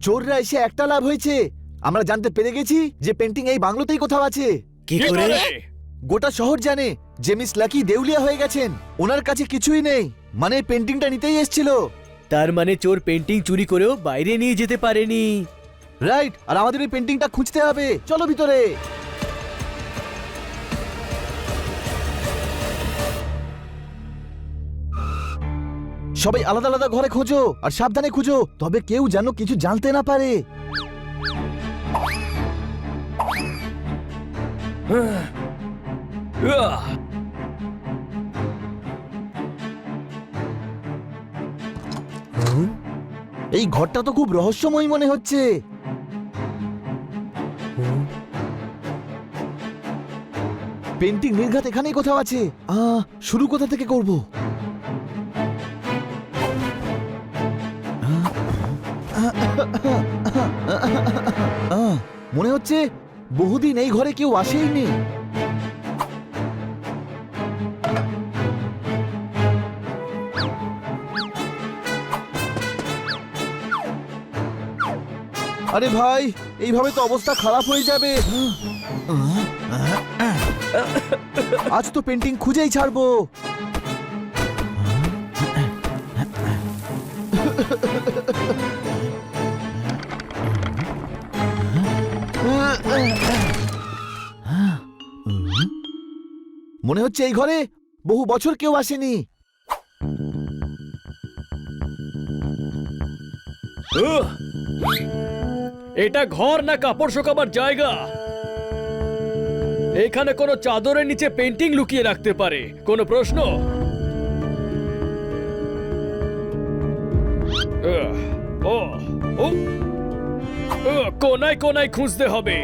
চোররা এসে একটা লাভ হয়েছে, আমরা জানতে পেরে গেছি যে পেন্টিং এই বাংলোতেই কোথাও আছে। কি করে? গোটা শহর জানে যে মিস লাকি দেউলিয়া হয়ে গেছেন, ওনার কাছে কিছুই নেই, মানে পেন্টিংটা নিতেই এসেছিল। তার মানে চোর পেন্টিং চুরি করেও বাইরে নিয়ে যেতে পারেনি। রাইট, আর আমাদের ওই পেন্টিংটা খুঁজতে হবে, চলো ভিতরে। সবাই আলাদা আলাদা ঘরে খোঁজো আর সাবধানে খুঁজো, তবে কেউ যেন কিছু জানতে না পারে। এই ঘরটা তো খুব রহস্যময় মনে হচ্ছে। পেন্টিং নির্ঘাত এখানেই কোথাও আছে। শুরু কোথা থেকে করব? মনে হচ্ছে বহুদিন এই ঘরে কেউ আসেইনি। আরে ভাই, এইভাবে তো অবস্থা খারাপ হয়ে যাবে। আজ তো পেন্টিং খুঁজেই ছাড়বো। মনে হচ্ছে এই ঘরে বহু বছর কেউ আসেনি। এটা ঘর না কাপড় শুকাবার জায়গা? এখানে কোনো চাদরের নিচে পেন্টিং লুকিয়ে রাখতে পারে? কোনো প্রশ্ন? কোনায় কোনায় খুঁজতে হবে।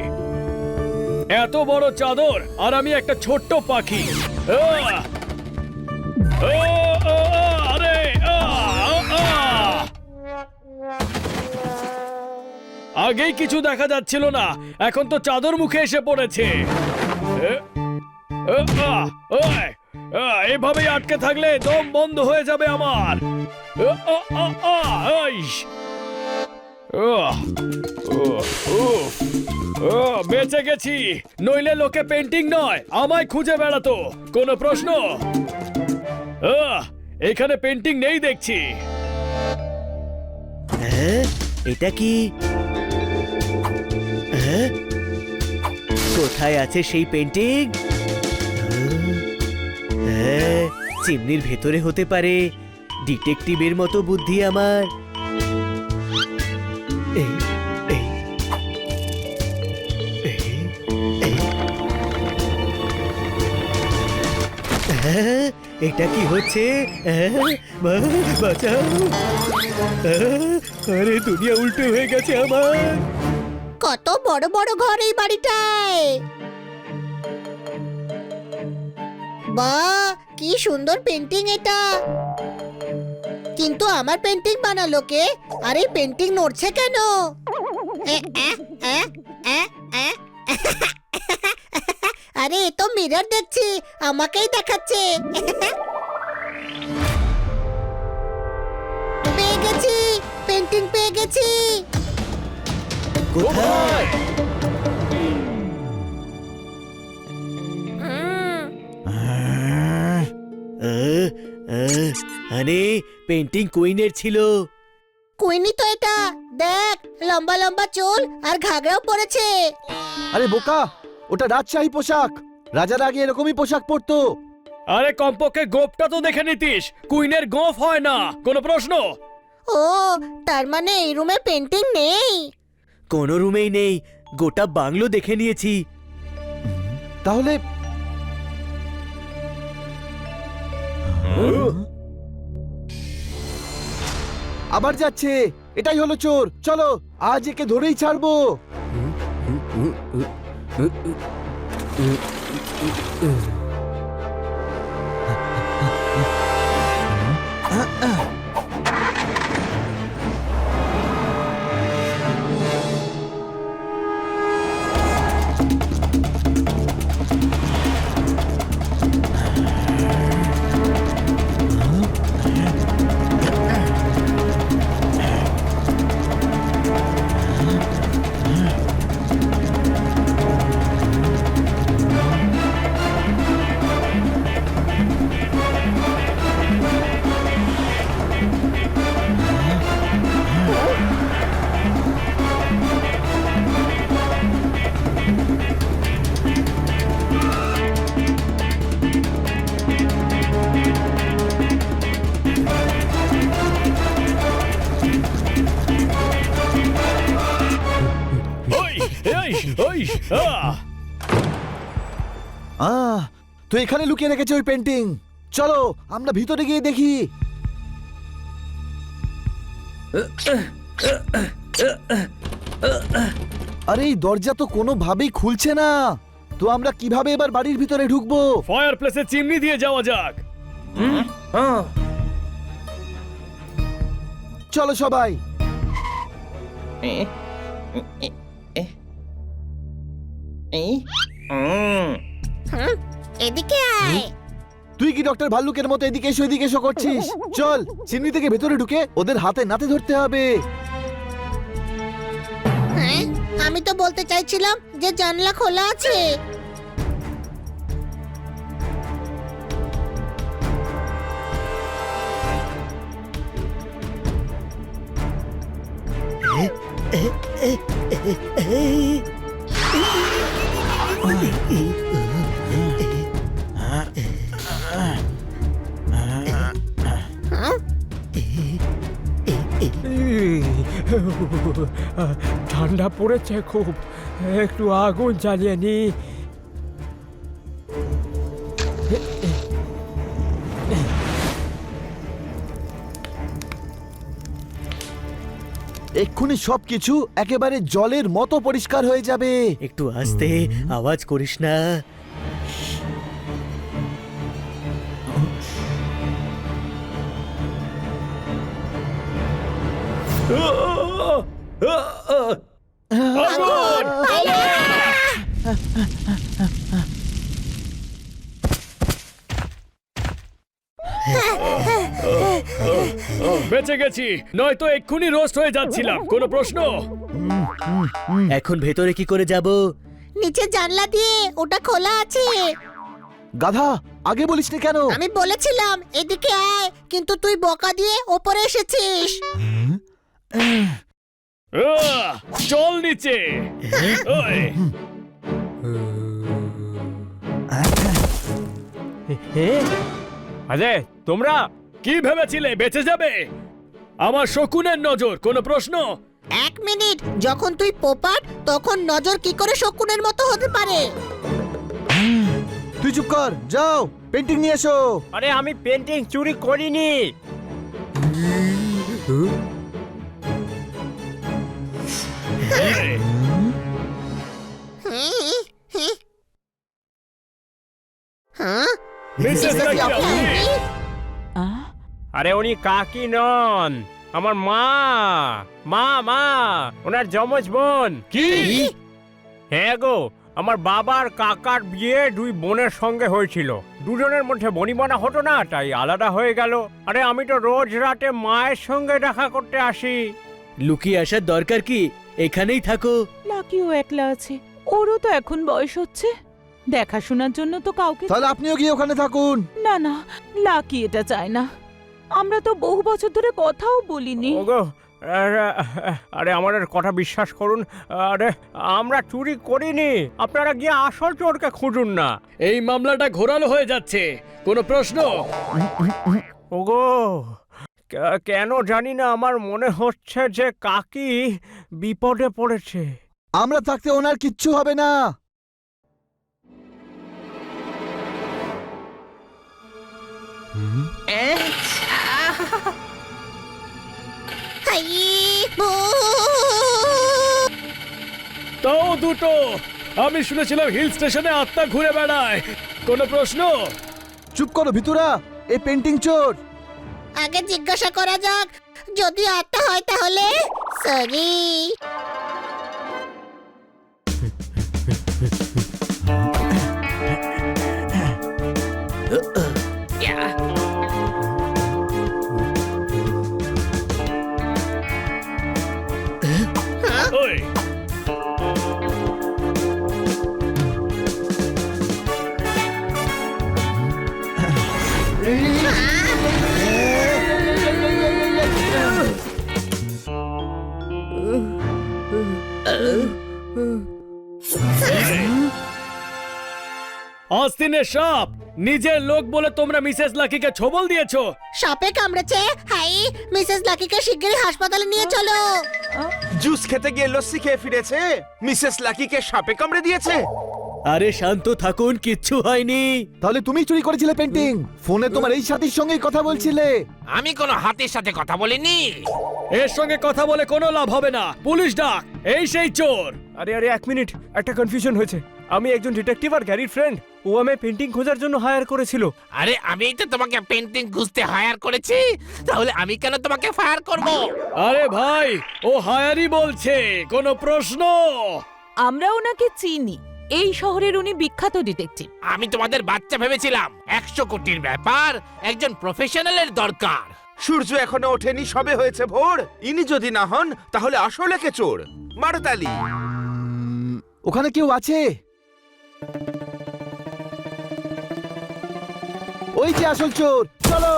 এত বড় চাদর আর আমি একটা ছোট্ট পাখি। আরে আগেই কিছু দেখা যাচ্ছিল না, এখন তো চাদর মুখে এসে পড়েছে। এভাবেই আটকে থাকলে দম বন্ধ হয়ে যাবে আমার। বেঁচে গেছি, নইলে লোকে পেন্টিং নয় আমায় খুঁজে বেড়াতো। কোনো প্রশ্ন? এখানে পেন্টিং নেই দেখছি। এটা কি? কোথায় আছে সেই পেন্টিং? চিমনির ভেতরে হতে পারে। ডিটেকটিভের মতো বুদ্ধি আমার। এটা কি হচ্ছে? বাঁচাও! আরে দুনিয়া উল্টো হয়ে গেছে আমার। কত বড় বড় ঘর এই বাড়িটায়! বাহ, কি সুন্দর পেন্টিং এটা! কিন্তু আমার পেন্টিং বানালো কে? আর এই পেন্টিং নড়ছে কেন? আরে এ তো মিরর দেখছি, আমাকেই দেখাচ্ছে। পেয়ে গেছি, পেন্টিং পেয়ে গেছি। কোথায়? আরে পেন্টিং কুইনের ছিল। কুইনি তো এটা, দেখ লম্বা লম্বা চুল আর ঘাগরাও পরেছে। আরে বোকা, ওটা রাজশাহী পোশাক। রাজারা আগে এরকমই পোশাক পরতো। আরে কমপক্ষে গোপটা তো দেখে নিতিস, কুইনের গোফ হয় না। কোনো প্রশ্ন? ও, তার মানে এই রুমে পেন্টিং নেই? কোনো রুমেই নেই, গোটা বাংলো দেখে নিয়েছি। তাহলে আবার যাচ্ছে। এটাই হলো চোর। চলো আজ একে ধরেই ছাড়বো। ওই ওই তো এখানে লুকিয়ে রেখেছে ওই পেন্টিং। চলো আমরা ভিতরে গিয়ে দেখি। আরে এই দরজা তো কোনোভাবেই খুলছে না। তো আমরা কিভাবে এবার বাড়ির ভিতরে ঢুকবো? ফায়ার প্লেসে চিমনি দিয়ে যাওয়া যাক। চলো সবাই। এদিকে আয়। তুই কি ডক্টর ভাল্লুকের মতো এদিকে এসো এদিকে এসো করছিস? চল চিমনি থেকে ভেতরে ঢুকে ওদের হাতে নাতে ধরতে হবে। হ্যাঁ, আমি তো বলতে চাইছিলাম যে জানলা খোলা আছে। ঠান্ডা পড়েছে খুব, একটু আগুন জ্বালিয়ে নি। এক্ষুনি সবকিছু একেবারে জলের মতো পরিষ্কার হয়ে যাবে। একটু আস্তে, আওয়াজ করিস না। বেঁচে গেছি, নয়তো এক্ষুনি রোস্ট হয়ে যাচ্ছিলাম। কোনো প্রশ্ন? এখন ভেতরে কি করে যাব? নিচে জানলা দিয়ে, ওটা খোলা আছে। গাধা, আগে বলিসনি কেন? আমি বলেছিলাম এদিকে আয়, কিন্তু তুই বকা দিয়ে ওপরে এসেছিস। চল নিচে। ওই, আরে তোমরা কি ভেবেছিলে বেঁচে যাবে? আমার শকুনের নজর। কোনো প্রশ্ন? এক মিনিট, যখন তুই পোপাট তখন নজর কি করে শকুনের মতো হতে পারে? তুই চুপ কর, যাও পেন্টিং নিয়ে এসো। আরে আমি পেন্টিং চুরি করিনি। এই, হ্যাঁ, মিসেস লাকি আপনি? আরে উনি কাকি নন, আমার মা। মা মা ওনার যমজ বোন। কি? হ্যাঁ গো, আমার বাবার কাকার বিয়ে দুই বোনের সঙ্গে হয়েছিল। দুজনের মধ্যে বনিবনা হতো না, তাই আলাদা হয়ে গেল। আরে আমি তো রোজ রাতে মায়ের সঙ্গে দেখা করতে আসি। লুকিয়ে আসার দরকার কি? এখানেই থাকো। লাকিও একলা আছে, ওরও তো এখন বয়স হচ্ছে, দেখাশোনার জন্য তো কাউকে। তাহলে আপনিও গিয়ে ওখানে থাকুন। না না, লাকি এটা চায় না। আমরা তো বহু বছর ধরে কথাও বলিনি। ওগো, আরে আমাদের কথা বিশ্বাস করুন। আরে আমরা চুরি করিনি, আপনারা গিয়ে আসল চোরকে খুঁজুন না। এই মামলাটা ঘোরালো হয়ে যাচ্ছে। কোনো প্রশ্ন? ওগো, কেন জানি না আমার মনে হচ্ছে যে কাকি বিপদে পড়েছে। আমরা থাকতে ওনার কিচ্ছু হবে না। হাই, ভূত! তাও দুটো। আমি শুনেছিলাম হিল স্টেশনে আত্মা ঘুরে বেড়ায়। কোনো প্রশ্ন? চুপ করো ভিতুরা, এই পেন্টিং চোর। আগে জিজ্ঞাসা করা যাক, যদি আত্মা হয় তাহলে সরি। ওই, আস্তিনের সাপ। নিজের লোক বলে তোমরা মিসেস লাকিকে ছবল দিয়েছো। সাপে কামড়েছে। হাই, মিসেস লাকিকে শিগগিরই হাসপাতালে নিয়ে চলো। জুস খেতে গিয়ে লস্যি খেয়ে ফিরেছে, মিসেস লাকিকে সাপে কামড়ে দিয়েছে। আরে শান্ত থাকুন, কিচ্ছু হয়নি। তাহলে তুমি চুরি করেছিলে পেন্টিং? ফোনে তোমার এই সাথীর সঙ্গেই কথা বলছিলে। আমি কোনো হাতির সাথে কথা বলিনি। এর সঙ্গে কথা বলে কোনো লাভ হবে না, পুলিশ ডাক। এই সেই চোর। আরে আরে এক মিনিট, একটা কনফিউশন হয়েছে। আমি একজন ডিটেকটিভ আর গ্যারির ফ্রেন্ড। ও আমায় পেন্টিং খোঁজার জন্য হায়ার করেছিল। আরে আমি তো তোমাকে পেন্টিং খুঁজতে হায়ার করেছি, তাহলে আমি কেন তোমাকে ফায়ার করব? আরে ভাই, ও হায়ারই বলছে, কোনো প্রশ্ন? আমরা ওনাকে চিনি, এই শহরের উনি বিখ্যাত ডিটেকটিভ। আমি তোমাদের বাচ্চা ভেবেছিলাম। 100 কোটির ব্যাপার, একজন প্রফেশনালের দরকার। সূর্য এখনো ওঠেনি, সবে হয়েছে ভোর। ইনি যদি না হন তাহলে আসলে কে চোর? মারতালি। ওখানে কেউ আছে? ওই যে আসল চোর, চলো।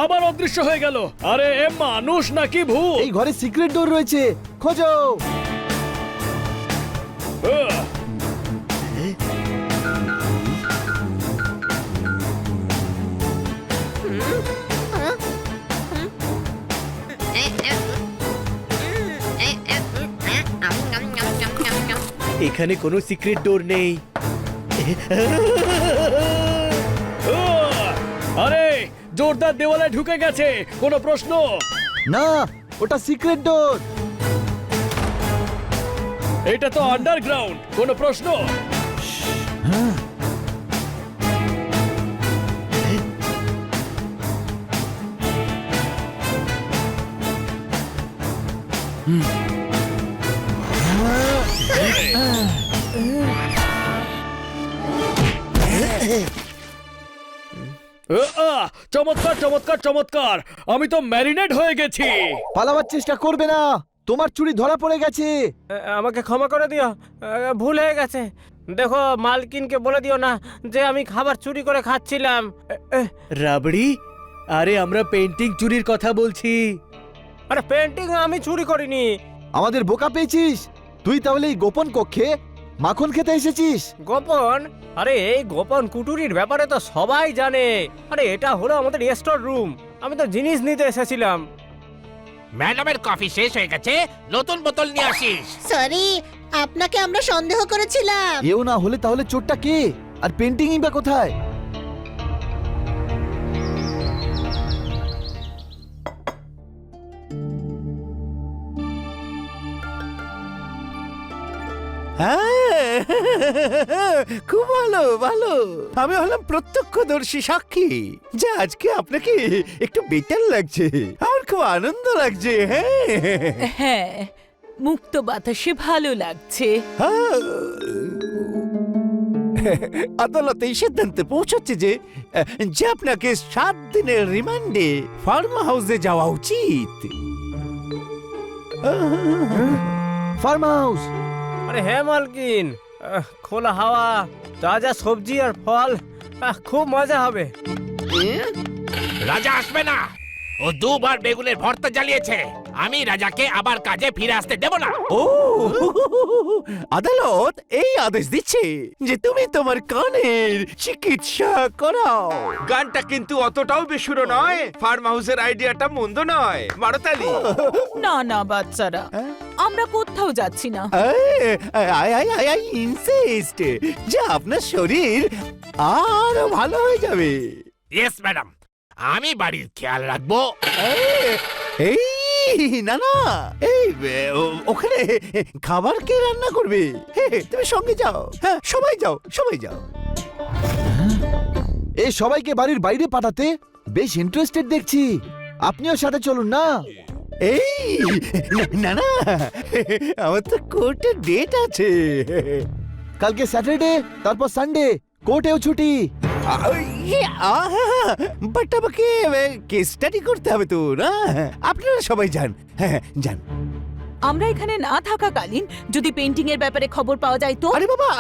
আবার অদৃশ্য হয়ে গেল। আরে এ মানুষ নাকি ভূত? এই ঘরে সিক্রেট ডোর রয়েছে, খোঁজো। আহ! এখানে কোনো সিক্রেট ডোর নেই। আরে জোরদার দেওয়ালে ঢুকে গেছে, কোনো প্রশ্ন? না, ওটা সিক্রেট ডোর। এটা তো আন্ডারগ্রাউন্ড, কোনো প্রশ্ন? চমৎকার চমৎকার চমৎকার, আমি তো ম্যারিনেট হয়ে গেছি। পালাবার চেষ্টা করবে না, তোমার চুরি ধরা পড়ে গেছে। আমাকে ক্ষমা করে দিও, ভুল হয়ে গেছে। দেখো, মালকিনকে বলে দিও না যে আমি খাবার চুরি করে খাচ্ছিলাম। রাবড়ি, আরে আমরা পেন্টিং চুরির কথা বলছি। আরে পেন্টিং আমি চুরি করিনি। আমাদের বোকা পেয়েছিস তুই। তাহলে এই গোপন কক্ষে মাখন খেতে এসেছিস? গোপন? আরে এই গোপন কুটুরির ব্যাপারে তো সবাই জানে। আরে এটা হলো আমাদের স্টোর রুম, আমি তো জিনিস নিতে এসেছিলাম। ম্যাডামের কফি শেষ হয়ে গেছে, নতুন বোতল নিয়ে আসিস। সরি, আপনাকে আমরা সন্দেহ করেছিলাম। এও না হলে তাহলে চোরটা কে? আর পেন্টিংই বা কোথায়? খুব ভালো ভালো। আমি হলাম প্রত্যক্ষদর্শী সাক্ষী যে আজকে আপনাকে একটু বেটার লাগছে। আমার খুব আনন্দ লাগছে। হ্যাঁ, মুক্ত বাতাসে ভালো লাগছে। আদালত এই সিদ্ধান্তে পৌঁছচ্ছে যে যে আপনাকে 7 দিনের রিমান্ডে ফার্ম হাউসে যাওয়া উচিত। Farm house? আরে হ্যাঁ মালকিন, খোলা হাওয়া, তাজা সবজি আর ফল, খুব মজা হবে। রাজা আসবে না, ও 2 বার বেগুনের ভর্তা জ্বালিয়েছে। আমি রাজাকে আবার কাজে ফিরে আসতে দেব না। ও আদালত এই আদেশ দিচ্ছে যে তুমি তোমার কানের চিকিৎসা করাও। গানটা কিন্তু অতটাও বেসুরো নয়। ফার্ম হাউসের আইডিয়াটা মন্দ নয়। মারতালি। না না বাচ্চারা, আমরা কোথাও যাচ্ছি না। আই ইনসিস্ট যে আপনার শরীর আরো ভালো হয়ে যাবে। ইয়েস ম্যাডাম, আমি বাড়ির খেয়াল রাখবো। এই না না, এই ওখানে খাবার কে রান্না করবে? তুমি সঙ্গে যাও। হ্যাঁ, সবাই যাও, সবাই যাও। এই সবাইকে বাড়ির বাইরে পাঠাতে বেশ ইন্টারেস্টেড দেখছি। আপনিও সাথে চলুন না। এই না না, আমার তো কোর্টে ডেট আছে। কালকে স্যাটারডে, তারপর সানডে, কোর্টেও ছুটি। বাট আমাকে কেস স্টাডি করতে হবে তো না। আপনারা সবাই যান, হ্যাঁ যান। আমরা এখানে না থাকাকালীন যদি পেন্টিং এর ব্যাপারে খবর পাওয়া যায় তো? আরে বাবা,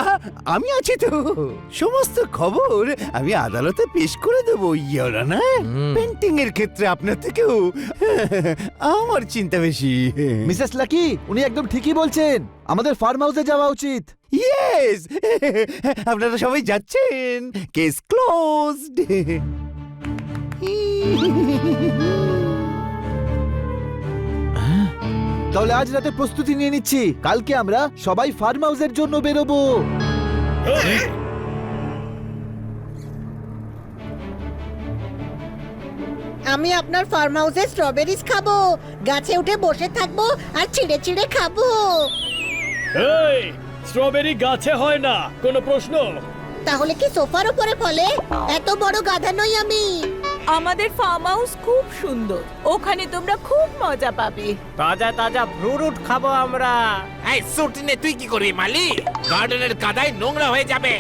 আমি আছি তো। সমস্ত খবর আমি আদালতে পেশ করে দেবো। না, পেন্টিং এর ক্ষেত্রে আপনার থেকেও আমার চিন্তা বেশি। মিসেস লাকি, উনি একদম ঠিকই বলছেন। আমাদের ফার্ম হাউসে যাওয়া উচিত। ইয়েস আপনারা সবাই যাচ্ছেন, কেস ক্লোজড। তাহলে আজ রাতে প্রস্তুতি নিয়ে নিচ্ছি, কালকে আমরা সবাই ফার্ম হাউসের জন্য বেরোবো। আমি আপনার ফার্ম হাউসে স্ট্রবেরিজ খাবো, গাছে উঠে বসে থাকবো আর চিড়ে চিড়ে খাবো। এই স্ট্রবেরি গাছে হয় না, কোনো প্রশ্ন? তাহলে কি সোফার উপরে ফলে? এত বড় গাধা নই আমি। আমাদের ফার্ম হাউস খুব সুন্দর, ওখানে তোমরা খুব মজা পাবে। তাজা তাজা ফ্রুট খাবো আমরা। এই সুটনে তুই কি করবি মালি? গার্ডেনের কাদায় নোংরা হয়ে যাবে।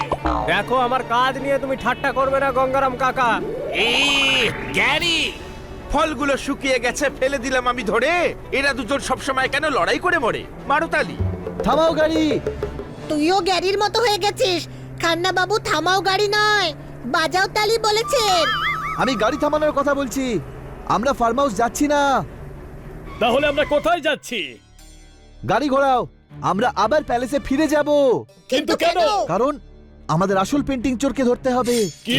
দেখো আমার কাজ নিয়ে তুমি ঠাট্টা করবে না গঙ্গারাম কাকা। এই গ্যারি, ফলগুলো শুকিয়ে গেছে, ফেলে দিলাম আমি ধরে। এরা দুজন সবসময় কেন লড়াই করে মরে? মারো তালি। থামাও গাড়ি। তুইও গ্যারির মতো হয়ে গেছিস। খান্না বাবু থামাও গাড়ি নয়, বাজাও তালি বলেছেন। আমি গাড়ি থামানোর কথা বলছি, আমরা ফার্ম হাউস যাচ্ছি না। তাহলে আমরা কোথায় যাচ্ছি? গাড়ি ঘোরাও, আমরা আবার প্যালেসে ফিরে যাব। কিন্তু কেন? কারণ আমাদের আসল পেন্টিং চোরকে ধরতে হবে। কি?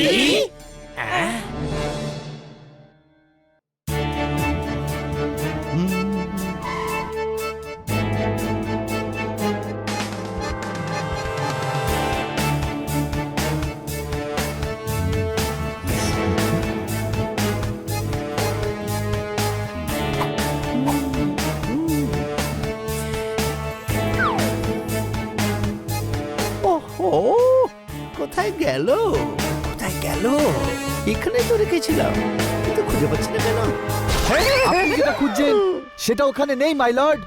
ওহো, কোথায় গেল? কোথায় গেল? এখানে তো রেখেছিলাম, কিন্তু খুঁজে পাচ্ছি না কেন? আপনি যেটা খুঁজছেন সেটা ওখানে নেই মাই লর্ড,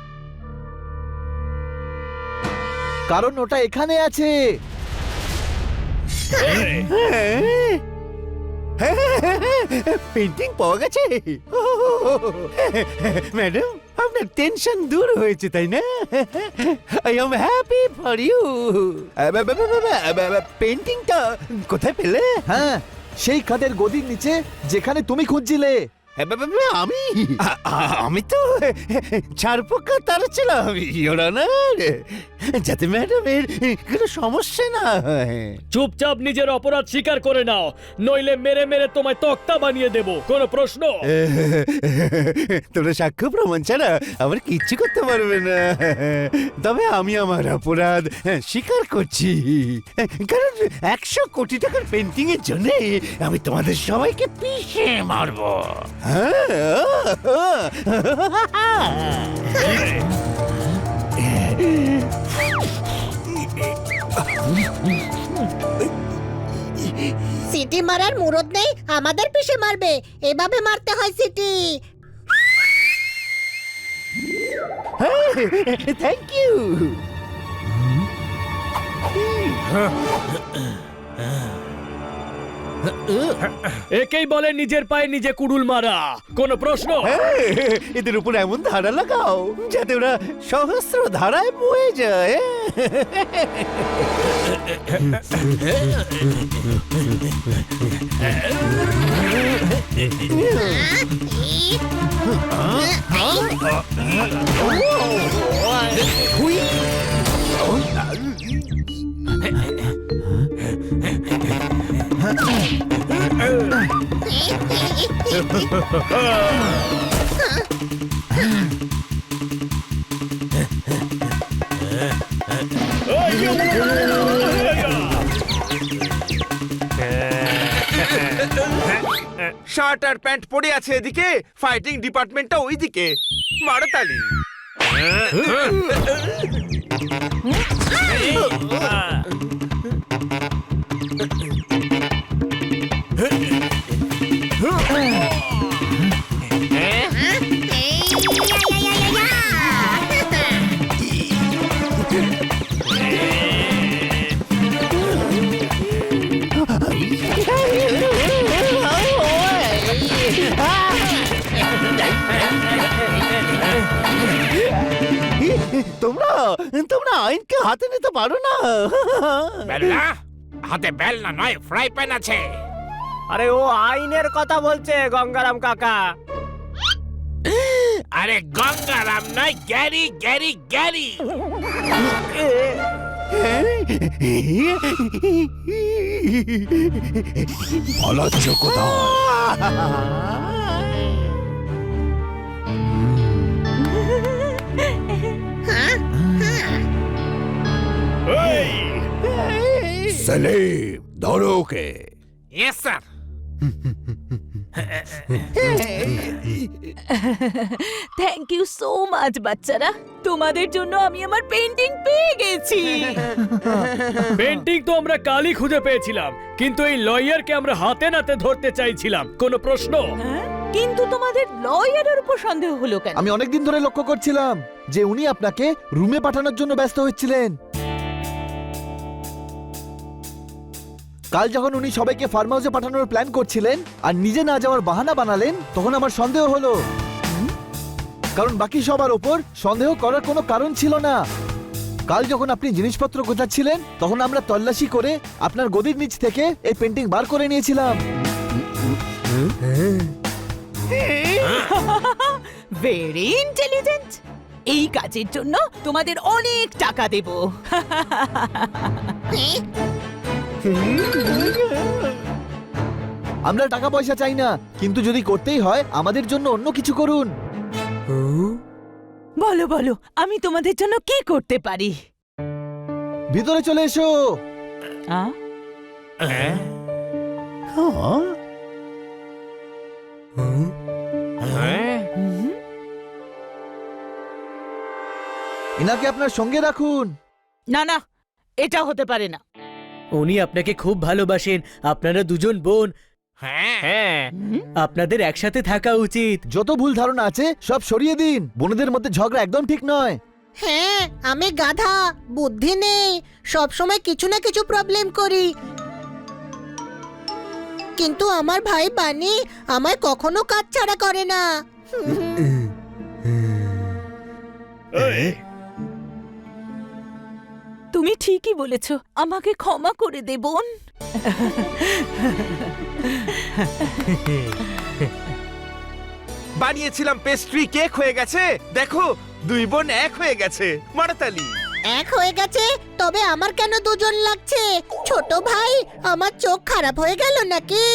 কারণ ওটা এখানে আছে। পেন্টিং পাওয়া গেছে। ম্যাডাম, আপনার টেনশন দূর হয়েছে তাই না? I am happy for you. পেন্টিংটা কোথায় পেলে? হ্যাঁ, সেই খাটের গদির নিচে যেখানে তুমি খুঁজছিলে। আমি আমি তো ছাড়পোকা তাড়াচ্ছিলাম ইওর অনার, যাতে ম্যাডামের কোনো সমস্যা না হয়। চুপচাপ নিজের অপরাধ স্বীকার করে নাও, নইলে মেরে মেরে তোমায় তক্তা বানিয়ে দেব। কোনো প্রশ্ন? তোমরা সাক্ষ্য প্রমাণ ছাড়া আমার কিচ্ছু করতে পারবে না। তবে আমি আমার অপরাধ স্বীকার করছি, কারণ 100 কোটি টাকার পেন্টিং এর জন্য আমি তোমাদের সবাইকে পিষে মারবো। সিটি মারার মুরদ নেই, আমাদের পিছে মারবে। এভাবে মারতে হয় সিটি। Thank you. একেই বলে নিজের পায়ে নিজে কুড়ুল মারা। কোনো প্রশ্ন? এদের উপর এমন ধারা লাগাও যাতে ওরা সহস্র ধারায় বয়ে যায়। শার্ট আর প্যান্ট পরে আছে এদিকে, ফাইটিং ডিপার্টমেন্টটা ওইদিকে। মারো তালি। তোমরা তোমরা আইনকে হাতে নিতে পারো না। বেলনা হাতে বেলনা নয়, ফ্রাই প্যান আছে। আরে ও আইনের কথা বলছে গঙ্গারাম কাকা। আরে গঙ্গারাম নয়, গ্যারি গ্যারি গ্যারি। পালাচ্ছ কোথায়? সেলিম, ধরো ওকে। Yes sir. Thank you so much বাচ্চারা, তোমাদের জন্য আমি আমার পেন্টিং পেয়ে গেছি। পেন্টিং তো আমরা কালই খুঁজে পেয়েছিলাম, কিন্তু এই লয়ারকে আমরা হাতে নাতে ধরতে চাইছিলাম। কোনো প্রশ্ন? হ্যাঁ? কিন্তু তোমাদের লয়ারের উপর সন্দেহ হলো কেন? আমি অনেকদিন ধরে লক্ষ্য করছিলাম যে উনি আপনাকে রুমে পাঠানোর জন্য ব্যস্ত হচ্ছিলেন। কাল যখন উনি সবাইকে ফার্ম হাউসে পাঠানোর প্ল্যান করছিলেন আর নিজে না যাওয়ার বাহানা বানালেন, তখন আমার সন্দেহ হলো। কারণ বাকি সবার ওপর সন্দেহ করার কোনো কারণ ছিল না। কাল যখন আপনি জিনিসপত্র গোছাচ্ছিলেন, তখন আমরা তল্লাশি করে আপনার গদির নিচ থেকে এই পেন্টিং বার করে নিয়েছিলাম। Very intelligent. এই কাজের জন্য তোমাদের অনেক টাকা দেব। আমরা টাকা পয়সা চাই না, কিন্তু যদি করতেই হয় আমাদের জন্য অন্য কিছু করুন। বলো বলো, আমি তোমাদের জন্য কি করতে পারি? ভিতরে চলে এসো। এনাকে আপনার সঙ্গে রাখুন। না না, এটা হতে পারে না। উনি আপনাকে খুব ভালোবাসেন, আপনারা দুজন বোন, হ্যাঁ, আপনাদের একসাথে থাকা উচিত। যত ভুল ধারণা আছে সব সরিয়ে দিন। বোনদের মধ্যে ঝগড়া একদম ঠিক নয়। হ্যাঁ, আমি গাধা, বুদ্ধি নেই, সব সময় কিছু না কিছু প্রবলেম করি। কিন্তু আমার ভাই বানি আমায় কখনো কাজ ছাড়া করে না। তুমি ঠিকই বলেছো, আমাকে ক্ষমা করে দে বোন। বানিয়েছিলাম পেস্ট্রি, কেক হয়ে গেছে। দেখো, দুই বোন এক হয়ে গেছে। মারতালি। এক হয়ে গেছে, তবে আমার কেন দুজন লাগছে? ছোট ভাই, আমার চোখ খারাপ হয়ে গেল নাকি?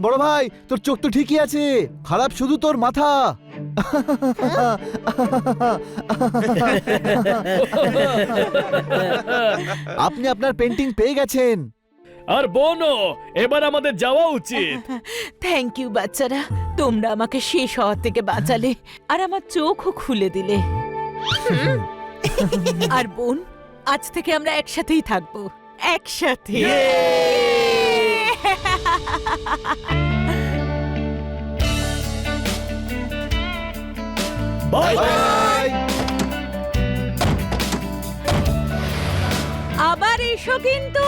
বড় ভাই, তোর চোখ তো ঠিকই আছে, খারাপ শুধু তোর মাথা। আপনি আপনার পেন্টিং পেয়ে গেছেন। আর বোনও, এবার আমাদের যাওয়া উচিত। থ্যাংক ইউ বাচ্চারা, তোমরা আমাকে শেষ হওয়ার থেকে বাঁচালে আর আমার চোখও খুলে দিলে। আর বোন, আজ থেকে আমরা একসাথেই থাকবো, একসাথে। Bye bye. আবার এসো কিন্তু।